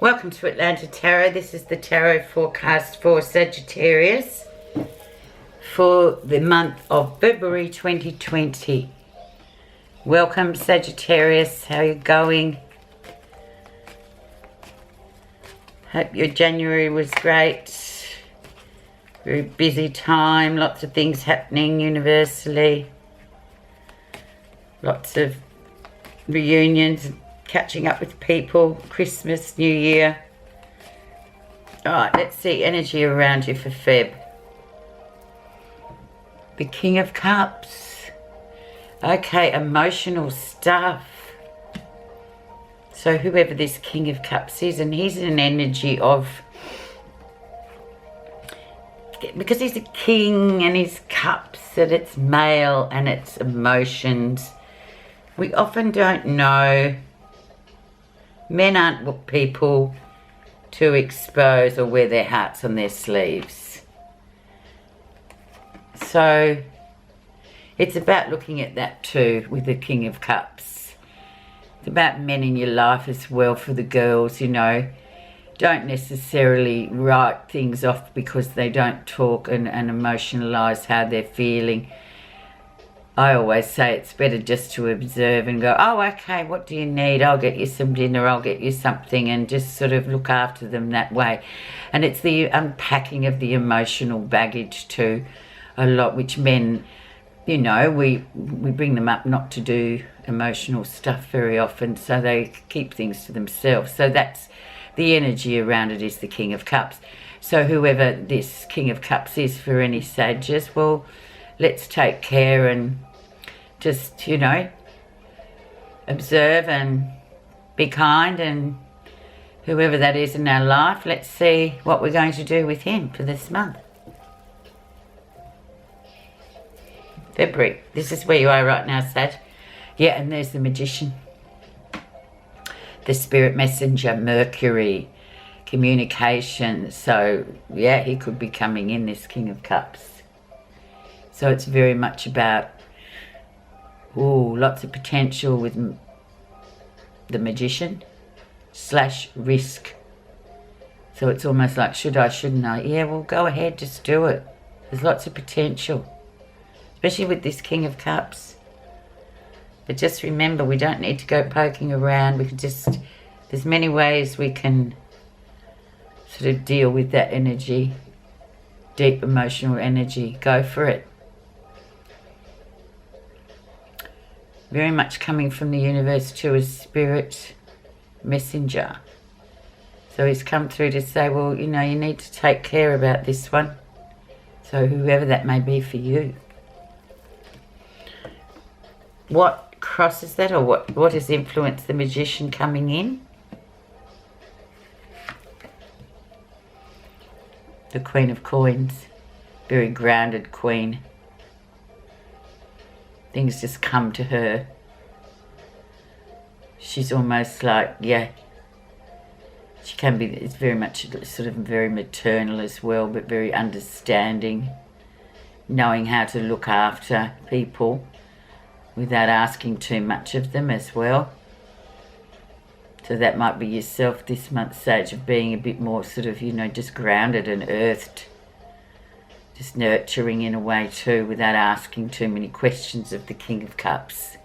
Welcome to Atlanta Tarot. This is the tarot forecast for Sagittarius for the month of February 2020. Welcome Sagittarius, how are you going? Hope your January was great. Very busy time, lots of things happening universally. Lots of reunions, catching up with people, Christmas, New Year. Alright, let's see energy around you for Feb. The King of Cups. Okay, emotional stuff. So whoever this King of Cups is, and he's an energy of, because he's a king and his cups, that it's male and it's emotions. We often don't know. Men aren't people to expose or wear their hearts on their sleeves. So it's about looking at that too with the King of Cups. It's about men in your life as well for the girls, you know. Don't necessarily write things off because they don't talk and emotionalise how they're feeling. I always say it's better just to observe and go, oh, okay, what do you need? I'll get you some dinner, I'll get you something, and just sort of look after them that way. And it's the unpacking of the emotional baggage too, a lot, which men, you know, we bring them up not to do emotional stuff very often, so they keep things to themselves. So that's the energy around it, is the King of Cups. So whoever this King of Cups is for any sages, well, let's take care and just, you know, observe and be kind, and whoever that is in our life, let's see what we're going to do with him for this month. February. This is where you are right now, Sag. Yeah, and there's the Magician. The Spirit Messenger, Mercury, communication. So, yeah, he could be coming in, this King of Cups. So it's very much about, lots of potential with the Magician / risk. So it's almost like, should I, shouldn't I? Yeah, well, go ahead, just do it. There's lots of potential, especially with this King of Cups. But just remember, we don't need to go poking around. We can just, there's many ways we can sort of deal with that energy, deep emotional energy. Go for it. Very much coming from the universe too, as Spirit Messenger. So he's come through to say, well, you know, you need to take care about this one. So whoever that may be for you. What crosses that, or what has influenced the Magician coming in? The Queen of Coins. Very grounded queen. Things just come to her. She's almost like, yeah, she can be, it's very much sort of very maternal as well, but very understanding, knowing how to look after people without asking too much of them as well. So that might be yourself this month, Sage, of being a bit more sort of, you know, just grounded and earthed. Just nurturing in a way too, without asking too many questions of the King of Cups.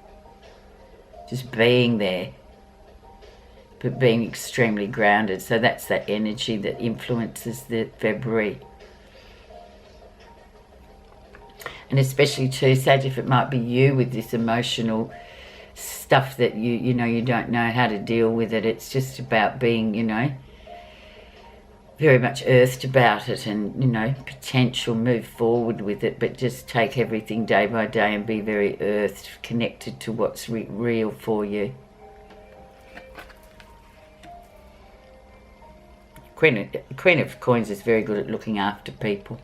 Just being there, but being extremely grounded. So that's that energy that influences the February. And especially too, Sag, if it might be you with this emotional stuff that you know, you don't know how to deal with it. It's just about being, you know, very much earthed about it, and, you know, potential, move forward with it, but just take everything day by day and be very earthed, connected to what's real for you. Queen of Coins is very good at looking after people.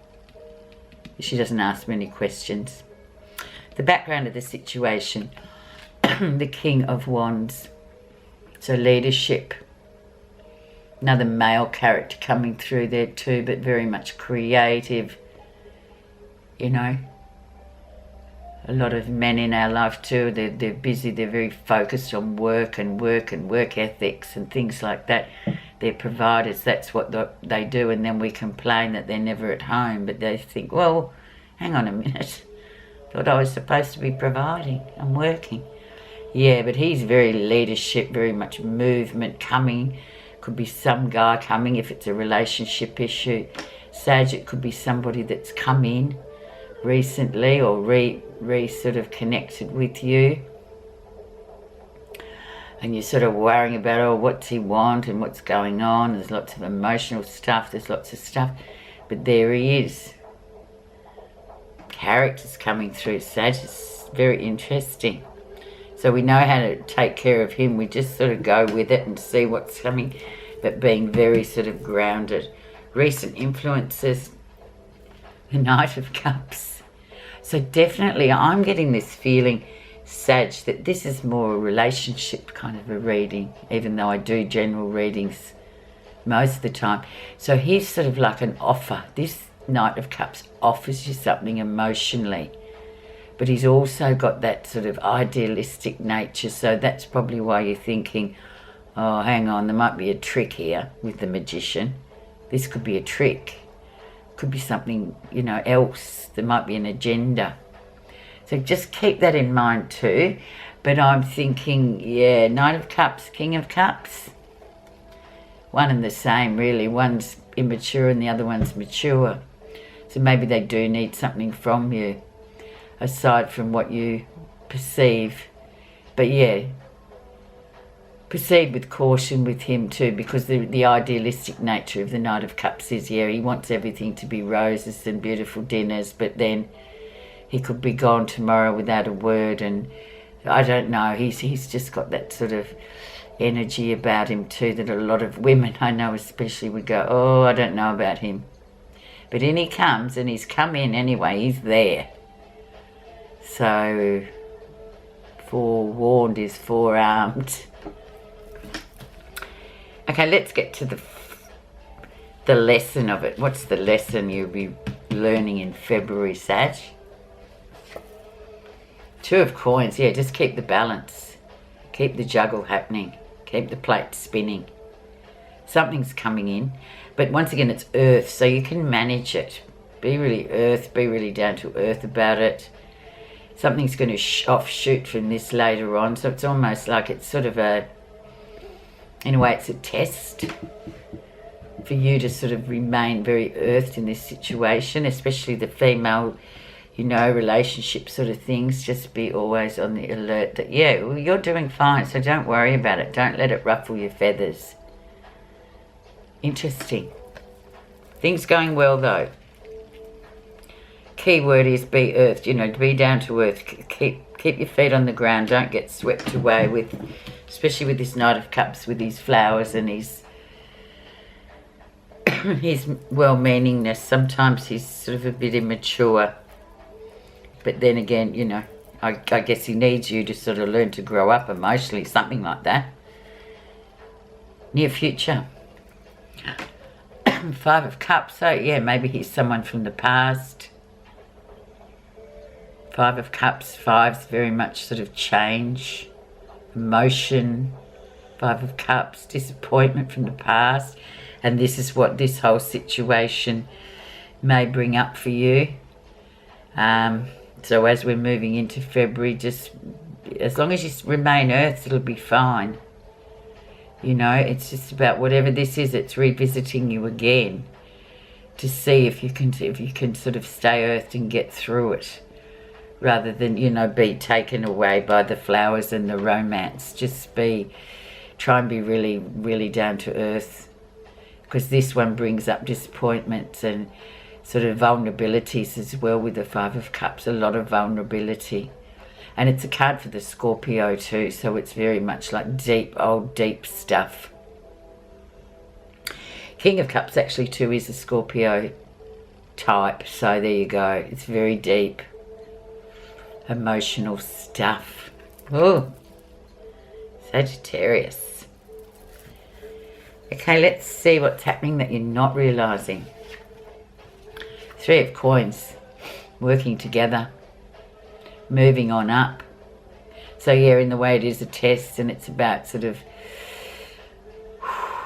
She doesn't ask many questions. The background of the situation, the King of Wands. So leadership. Another male character coming through there too, but very much creative, you know. A lot of men in our life too, they're busy, they're very focused on work and work ethics and things like that. They're providers. That's what they do. And then we complain that they're never at home. But they think, well, hang on a minute. Thought I was supposed to be providing. I'm working. Yeah, but he's very leadership, very much movement coming. Could be some guy coming if it's a relationship issue. Sag, it could be somebody that's come in recently or re sort of connected with you. And you're sort of worrying about, oh, what's he want and what's going on. There's lots of emotional stuff. There's lots of stuff. But there he is. Characters coming through. Sag is very interesting. So we know how to take care of him. We just sort of go with it and see what's coming. But being very sort of grounded. Recent influences. The Knight of Cups. So definitely I'm getting this feeling, Sag, that this is more a relationship kind of a reading, even though I do general readings most of the time. So he's sort of like an offer. This Knight of Cups offers you something emotionally, but he's also got that sort of idealistic nature. So that's probably why you're thinking, oh, hang on, there might be a trick here with the Magician. This could be a trick. Could be something, you know, else. There might be an agenda. So just keep that in mind too. But I'm thinking, yeah, Knight of Cups, King of Cups. One and the same, really. One's immature and the other one's mature. So maybe they do need something from you, aside from what you perceive. But yeah, proceed with caution with him too, because the idealistic nature of the Knight of Cups is, yeah, he wants everything to be roses and beautiful dinners, but then he could be gone tomorrow without a word. And I don't know, he's just got that sort of energy about him too that a lot of women I know especially would go, oh, I don't know about him. But in he comes, and he's come in anyway, he's there. So forewarned is forearmed. Okay, let's get to the lesson of it. What's the lesson you'll be learning in February, Sag? Two of Coins. Yeah, just keep the balance. Keep the juggle happening. Keep the plate spinning. Something's coming in. But once again, it's earth, so you can manage it. Be really earth. Be really down to earth about it. Something's going to offshoot from this later on. So it's almost like it's sort of a... in a way, it's a test for you to sort of remain very earthed in this situation, especially the female, you know, relationship sort of things. Just be always on the alert that, yeah, well, you're doing fine, so don't worry about it. Don't let it ruffle your feathers. Interesting. Things going well, though. Key word is be earthed, you know, be down to earth. Keep your feet on the ground. Don't get swept away with... especially with this Knight of Cups, with his flowers and his his well-meaningness. Sometimes he's sort of a bit immature. But then again, you know, I guess he needs you to sort of learn to grow up emotionally, something like that. Near future. Five of Cups. So, yeah, maybe he's someone from the past. Five of Cups. Five's very much sort of change. Emotion, Five of Cups, disappointment from the past, and this is what this whole situation may bring up for you. So as we're moving into February, just as long as you remain earth, it'll be fine. You know, it's just about whatever this is, it's revisiting you again to see if you can sort of stay earthed and get through it, rather than, you know, be taken away by the flowers and the romance. Just try and be really, really down to earth, because this one brings up disappointments and sort of vulnerabilities as well with the Five of Cups, a lot of vulnerability. And it's a card for the Scorpio too, so it's very much like deep, old, deep stuff. King of Cups actually too is a Scorpio type, so there you go. It's very deep. Emotional stuff. Oh, Sagittarius. Okay, let's see what's happening that you're not realising. Three of Coins. Working together. Moving on up. So yeah, in the way it is a test, and it's about sort of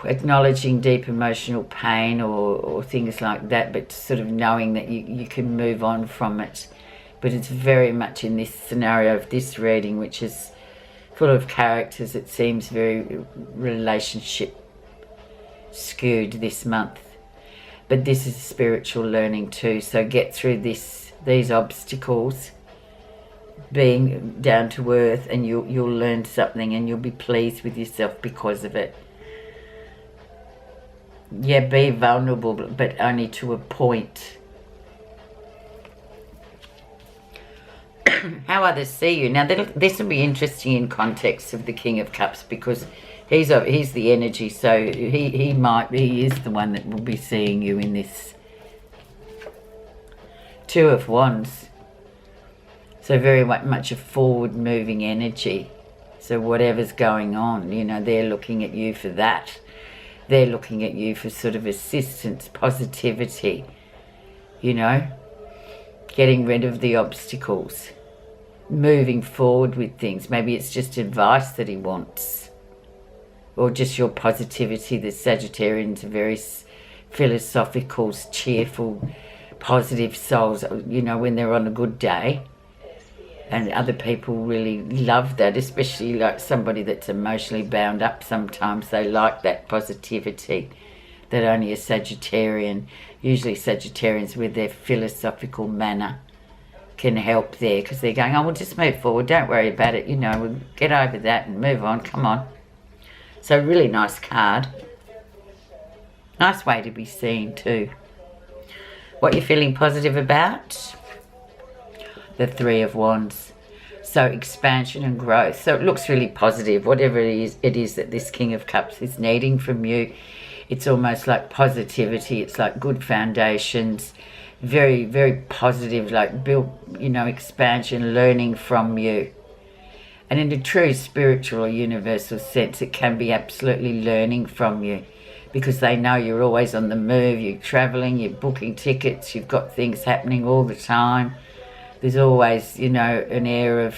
acknowledging deep emotional pain or things like that, but sort of knowing that you can move on from it. But it's very much in this scenario of this reading, which is full of characters, it seems very relationship skewed this month. But this is spiritual learning too, so get through these obstacles, being down to earth, and you'll learn something and you'll be pleased with yourself because of it. Yeah, be vulnerable, but only to a point. How others see you. Now, this will be interesting in context of the King of Cups, because he's the energy, so he is the one that will be seeing you in this. Two of Wands. So very much a forward-moving energy. So whatever's going on, you know, they're looking at you for that. They're looking at you for sort of assistance, positivity, you know, getting rid of the obstacles, moving forward with things. Maybe it's just advice that he wants, or just your positivity. The Sagittarians are very philosophical, cheerful, positive souls, you know, when they're on a good day. And other people really love that, especially like somebody that's emotionally bound up sometimes. They like that positivity that only a Sagittarian, usually Sagittarians with their philosophical manner, can help there, because they're going, oh, we'll just move forward, don't worry about it, you know, we'll get over that and move on, come on. So really nice card. Nice way to be seen too. What you're feeling positive about? The Three of Wands. So expansion and growth. So it looks really positive, whatever it is that this King of Cups is needing from you. It's almost like positivity. It's like good foundations, very, very positive, like build, you know, expansion, learning from you. And in a true spiritual or universal sense, it can be absolutely learning from you, because they know you're always on the move, you're traveling, you're booking tickets, you've got things happening all the time. There's always, you know, an air of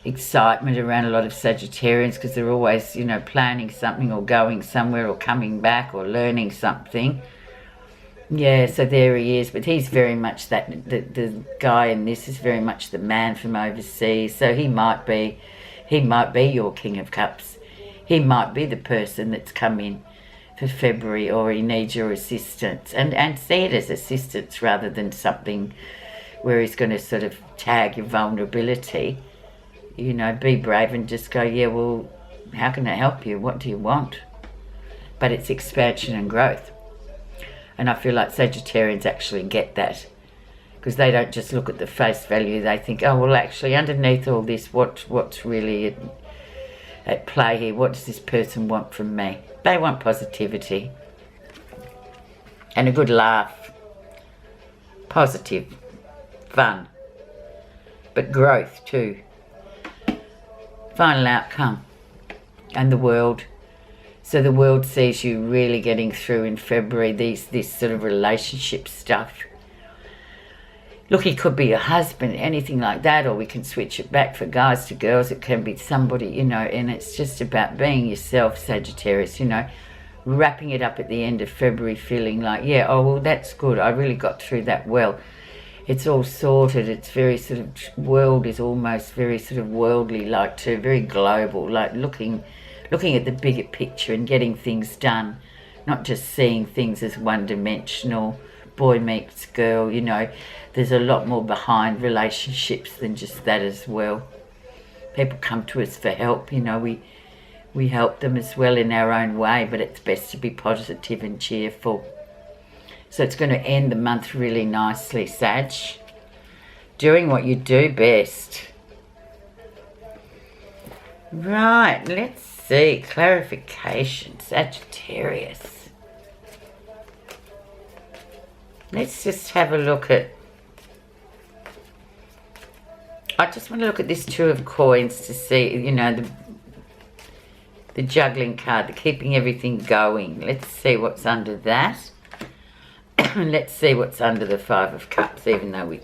excitement around a lot of Sagittarians, because they're always, you know, planning something or going somewhere or coming back or learning something. Yeah, so there he is. But he's very much that, the guy in this is very much the man from overseas. So he might be your King of Cups. He might be the person that's come in for February, or he needs your assistance. And see it as assistance rather than something where he's going to sort of tag your vulnerability. You know, be brave and just go, yeah, well, how can I help you? What do you want? But it's expansion and growth. And I feel like Sagittarians actually get that, because they don't just look at the face value. They think, oh, well, actually, underneath all this, what's really at play here? What does this person want from me? They want positivity and a good laugh. Positive. Fun, but growth too. Final outcome, and the world. So the world sees you really getting through in February this sort of relationship stuff. Look, it could be a husband, anything like that, or we can switch it back for guys to girls. It can be somebody, you know, and it's just about being yourself, Sagittarius, you know, wrapping it up at the end of February, feeling like, yeah, oh, well, that's good. I really got through that well. It's all sorted. It's very sort of, world is almost very sort of worldly like too, very global, like looking at the bigger picture and getting things done, not just seeing things as one-dimensional, boy meets girl, you know. There's a lot more behind relationships than just that as well. People come to us for help, you know, we help them as well in our own way, but it's best to be positive and cheerful. So it's going to end the month really nicely, Sag. Doing what you do best. Right, let's see. Clarification, Sagittarius. Let's just have a look at... I just want to look at this Two of Coins to see, you know, the juggling card, the keeping everything going. Let's see what's under that. Let's see what's under the Five of Cups, even though we...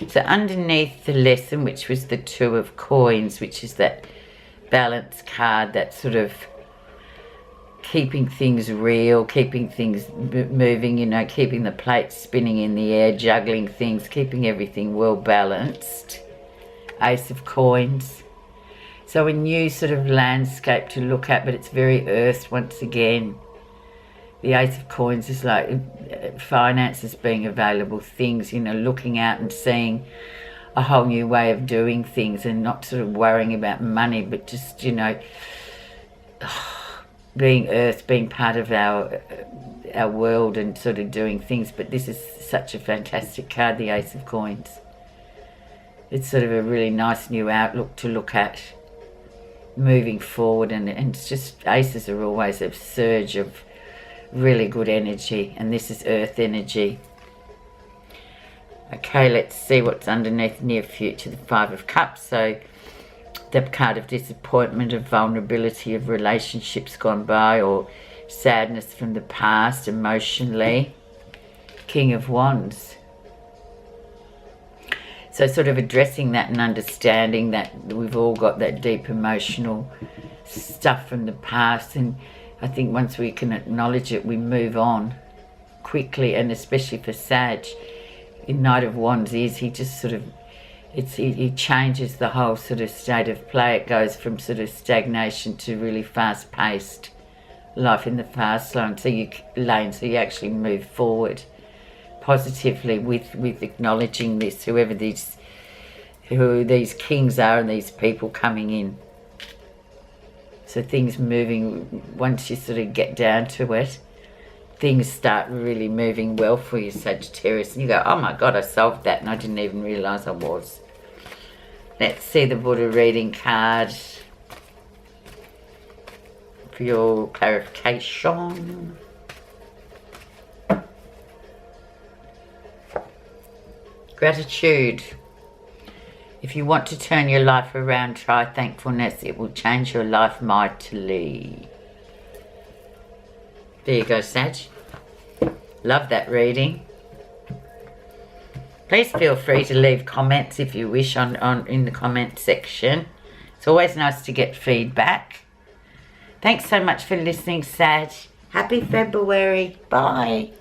So underneath the lesson, which was the Two of Coins, which is that balance card, that sort of keeping things real, keeping things moving, you know, keeping the plates spinning in the air, juggling things, keeping everything well balanced. Ace of Coins. So a new sort of landscape to look at, but it's very earth once again. The Ace of Coins is like finances being available, things, you know, looking out and seeing a whole new way of doing things and not sort of worrying about money, but just, you know, being earth, being part of our world and sort of doing things. But this is such a fantastic card, the Ace of Coins. It's sort of a really nice new outlook to look at moving forward, and it's just, aces are always a surge of really good energy, and this is earth energy. Okay, let's see what's underneath near future, the Five of Cups. So the card of disappointment, of vulnerability, of relationships gone by, or sadness from the past emotionally. King of Wands. So sort of addressing that and understanding that we've all got that deep emotional stuff from the past, and I think once we can acknowledge it, we move on quickly. And especially for Sag, in Knight of Wands is, he just sort of, he changes the whole sort of state of play. It goes from sort of stagnation to really fast-paced life in the fast lane, so you actually move forward positively with acknowledging this, who these kings are and these people coming in. So things moving, once you sort of get down to it, things start really moving well for you, Sagittarius, and you go, oh my God, I solved that and I didn't even realise I was. Let's see the Buddha reading card for your clarification. Gratitude. If you want to turn your life around, try thankfulness. It will change your life mightily. There you go, Sag. Love that reading. Please feel free to leave comments if you wish in the comment section. It's always nice to get feedback. Thanks so much for listening, Sag. Happy February. Bye.